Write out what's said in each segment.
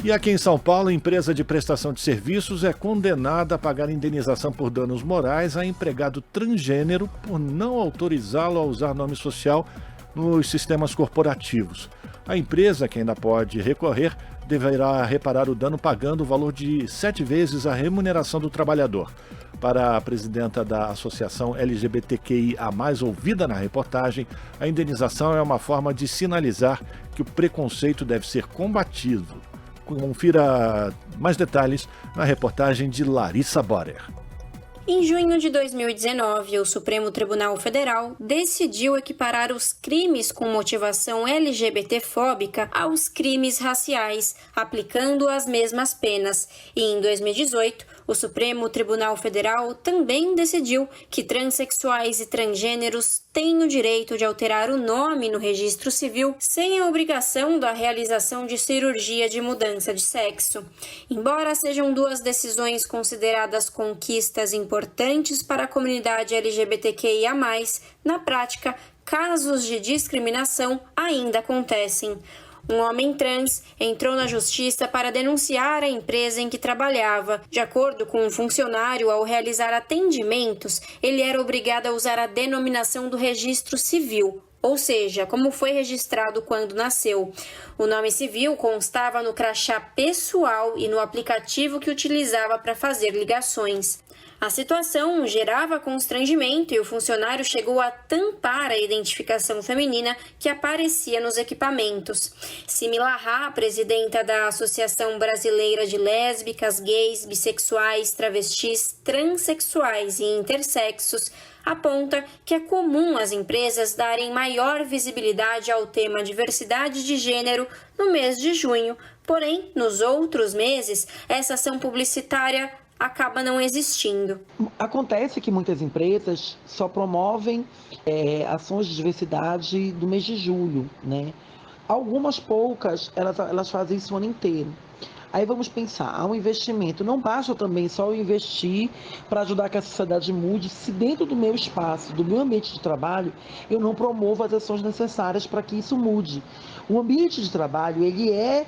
E aqui em São Paulo, a empresa de prestação de serviços é condenada a pagar indenização por danos morais a empregado transgênero por não autorizá-lo a usar nome social nos sistemas corporativos. A empresa, que ainda pode recorrer, deverá reparar o dano pagando o valor de 7 vezes a remuneração do trabalhador. Para a presidenta da Associação LGBTQIA+, ouvida na reportagem, a indenização é uma forma de sinalizar que o preconceito deve ser combatido. Confira mais detalhes na reportagem de Larissa Borer. Em junho de 2019, o Supremo Tribunal Federal decidiu equiparar os crimes com motivação LGBTfóbica aos crimes raciais, aplicando as mesmas penas. E em 2018, o Supremo Tribunal Federal também decidiu que transexuais e transgêneros têm o direito de alterar o nome no registro civil sem a obrigação da realização de cirurgia de mudança de sexo. Embora sejam duas decisões consideradas conquistas importantes para a comunidade LGBTQIA+, na prática, casos de discriminação ainda acontecem. Um homem trans entrou na justiça para denunciar a empresa em que trabalhava. De acordo com um funcionário, ao realizar atendimentos, ele era obrigado a usar a denominação do registro civil, ou seja, como foi registrado quando nasceu. O nome civil constava no crachá pessoal e no aplicativo que utilizava para fazer ligações. A situação gerava constrangimento e o funcionário chegou a tampar a identificação feminina que aparecia nos equipamentos. Simi Lahá, presidenta da Associação Brasileira de Lésbicas, Gays, Bissexuais, Travestis, Transsexuais e Intersexos, aponta que é comum as empresas darem maior visibilidade ao tema diversidade de gênero no mês de junho. Porém, nos outros meses, essa ação publicitária acaba não existindo. Acontece que muitas empresas só promovem ações de diversidade do mês de julho, né? Algumas poucas, elas fazem isso o ano inteiro. Aí vamos pensar, há um investimento. Não basta também só eu investir para ajudar que a sociedade mude, se dentro do meu espaço, do meu ambiente de trabalho, eu não promovo as ações necessárias para que isso mude. O ambiente de trabalho, ele é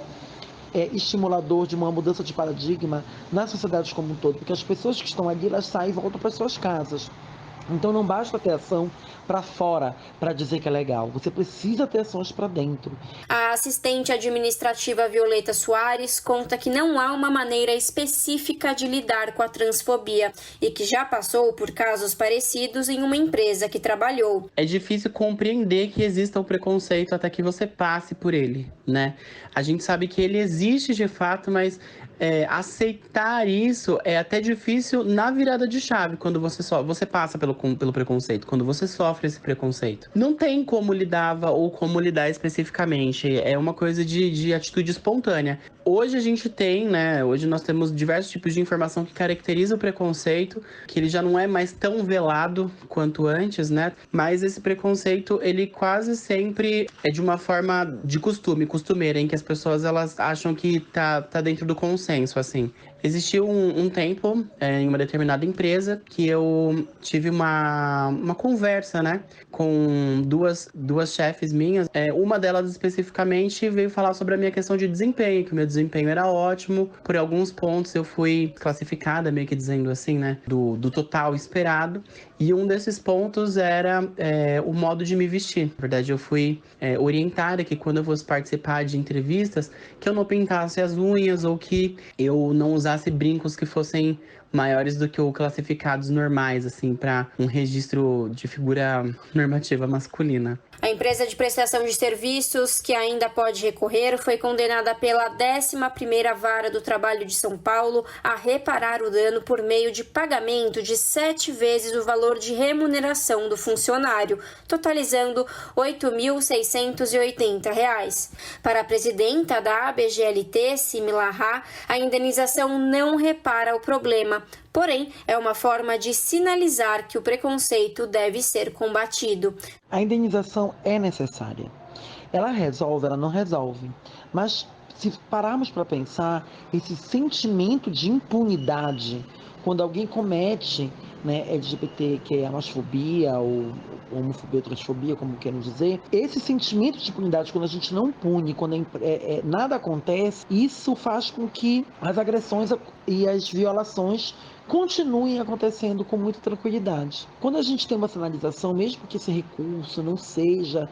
estimulador de uma mudança de paradigma na sociedade como um todo, porque as pessoas que estão ali, elas saem e voltam para suas casas. Então não basta ter ação para fora para dizer que é legal, você precisa ter ações para dentro. A assistente administrativa Violeta Soares conta que não há uma maneira específica de lidar com a transfobia e que já passou por casos parecidos em uma empresa que trabalhou. É difícil compreender que exista o preconceito até que você passe por ele, né? A gente sabe que ele existe de fato, mas aceitar isso é até difícil na virada de chave, quando você passa pelo preconceito, quando você sofre esse preconceito. Não tem como lidar ou como lidar especificamente, é uma coisa de atitude espontânea. Hoje a gente tem, né, hoje nós temos diversos tipos de informação que caracteriza o preconceito, que ele já não é mais tão velado quanto antes, né, mas esse preconceito, ele quase sempre é de uma forma de costumeira, em que as pessoas, elas acham que tá dentro do consenso, assim. Existiu um tempo, em uma determinada empresa, que eu tive uma conversa, né, com duas chefes minhas. Uma delas especificamente veio falar sobre a minha questão de desempenho, que o meu desempenho era ótimo. Por alguns pontos eu fui classificada, meio que dizendo assim, né, do total esperado. E um desses pontos era o modo de me vestir. Na verdade, eu fui orientada que quando eu fosse participar de entrevistas, que eu não pintasse as unhas ou que eu não usasse brincos que fossem maiores do que o classificados normais, assim, para um registro de figura normativa masculina. A empresa de prestação de serviços, que ainda pode recorrer, foi condenada pela 11ª Vara do Trabalho de São Paulo a reparar o dano por meio de pagamento de 7 vezes o valor de remuneração do funcionário, totalizando R$ 8.680. Para a presidenta da ABGLT, Simi Lahá, a indenização não repara o problema, porém, é uma forma de sinalizar que o preconceito deve ser combatido. A indenização é necessária. Ela resolve, ela não resolve. Mas se pararmos para pensar, esse sentimento de impunidade, quando alguém comete né, LGBT, que é a masfobia ou homofobia ou transfobia, como queiram dizer, esse sentimento de impunidade, quando a gente não pune, quando nada acontece, isso faz com que as agressões e as violações continuem acontecendo com muita tranquilidade. Quando a gente tem uma sinalização, mesmo que esse recurso não seja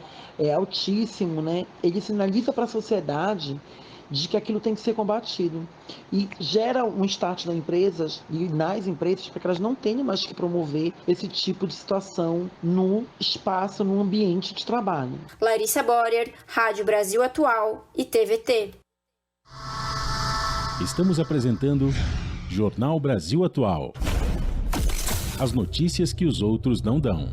altíssimo, né, ele sinaliza para a sociedade de que aquilo tem que ser combatido e gera um start nas empresas para que elas não tenham mais que promover esse tipo de situação no espaço, no ambiente de trabalho. Larissa Borer, Rádio Brasil Atual e TVT. Estamos apresentando Jornal Brasil Atual. As notícias que os outros não dão.